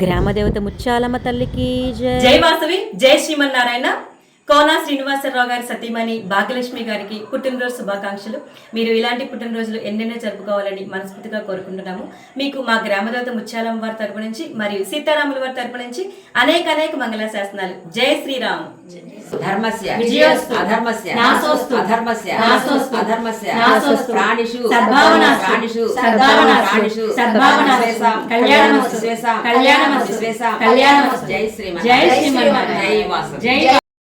గ్రామదేవత ముత్యాలమ్మ తల్లికి జై. జై వాసవి, జై శ్రీమన్నారాయణ. కోనా శ్రీనివాసరావు గారి సతీమణి భాగ్యలక్ష్మి గారికి పుట్టినరోజు శుభాకాంక్షలు. మీరు ఇలాంటి పుట్టినరోజులు ఎన్నెన్నో జరుపుకోవాలని మనస్ఫూర్తిగా కోరుకుంటున్నాము. మీకు మా గ్రామదేవత ముత్యాలమ్మ వారి తరపు నుంచి మరియు సీతారాముల వారి తరపు నుంచి అనేక మంగళాశాసనాలు. జై శ్రీరామ్. ధర్మస్య విజయోస్తు, అధర్మస్య నాశోస్తు, అధర్మస్య నాశోస్తు, అధర్మస్య నాశోస్తు, ప్రాణిషు సద్భావనాస్తు, ప్రాణిషు సద్భావనాస్తు, ప్రాణిషు సద్భావనాస్తు, కళ్యాణమస్తు, కళ్యాణమస్తు, కళ్యాణమస్తు. జై శ్రీమన్, జై శ్రీమన్నారాయణ. జై వాసు. జై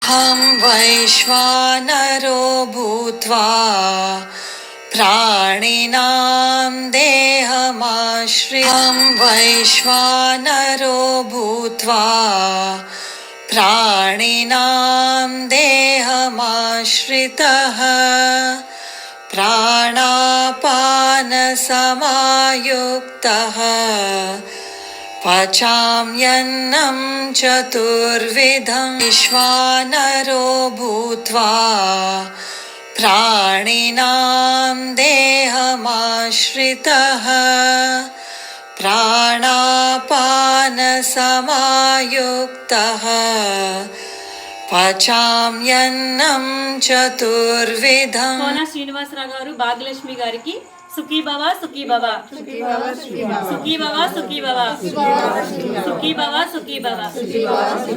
हम वैश्वानरो भूत्वा प्राणिनां देहमाश्रितं वैश्वानरो भूत्वा प्राणिनां देहमाश्रितः प्राणापानसमायुक्तः पचाम्यन्नं चतुर्विधं विश्वानरो भूत्वा प्राणिनां देहमाश्रितः प्राणापानसमायुक्तः पचाम्यन्नं चतुर्विधं. కోనా శ్రీనివాసరావు గారు భాగ్యలక్ష్మి గారికి సుఖీ భవ, సుఖీ భవ, సుఖీ భవ, సుఖీ భవ, సుఖీ భవ, సుఖీ భవ.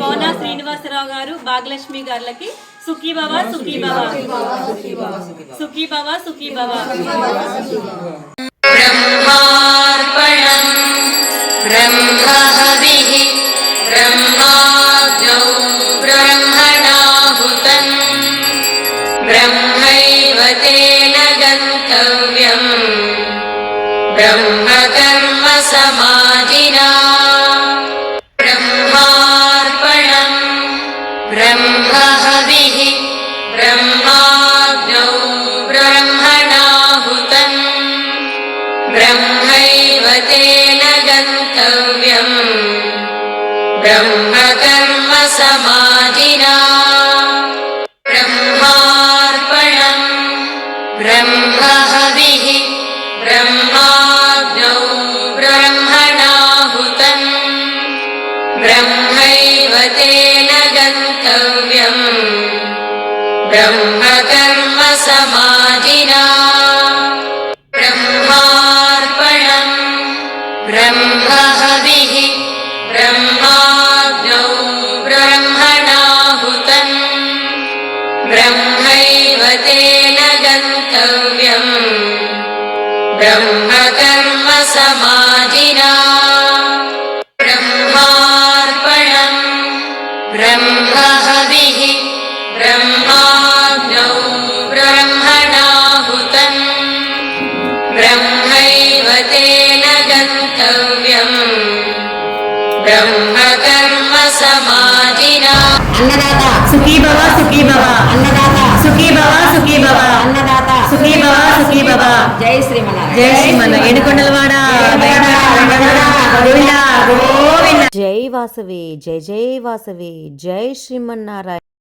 కోనా శ్రీనివాసరావు గారు భాగ్యలక్ష్మి గారికి సుఖీ భవ, సుఖీ భవ, సుఖీ భవ, సుఖీ భవ. ब्रह्मार्पणं ब्रह्महविः ब्रह्माग्नौ ब्रह्मणाहुतं ब्रह्मैव तेन गन्तव्यम् ब्रह्मकर्म समाधिना. ब्रह्मार्पणं ब्रह्महविः ब्रह्माग्नौ ब्रह्मणाहुतं ब्रह्मैव तेन गन्तव्यम् ब्रह्मकर्म समाधिना. ब्रह्मार्पणं ब्रह्महविः ब्रह्माग्नौ ब्रह्मणाहुतं ब्रह्मैव तेन गन्तव्यम् ब्रह्मकर्म समाधिना. ब्रह्मार्पणं ब्रह्महविः ब्रह्माग्नौ ब्रह्मणाहुतं ब्रह्मैव तेन गन्तव्यम् ब्रह्मकर्म समाधिना. ब्रह्मार्पणं ब्रह्महविः ब्रह्माग्नौ ब्रह्मणाहुतं ब्रह्मैव तेन गन्तव्यम् ब्रह्मकर्म समाधिना. అన్నదాత సుఖీ భవ, సుఖీ భవ, అన్నదాత సుఖీ భవ, సుఖీ భవ, అన్నదాత సుఖీ భవ, సుఖీ భవ. జై శ్రీమన్నారాయణ. జై శ్రీమన్న ఏడుకొండలవాడ గోవింద గోవింద. జై వాసవి, జై జై వాసవి, జై శ్రీమన్నారాయణ.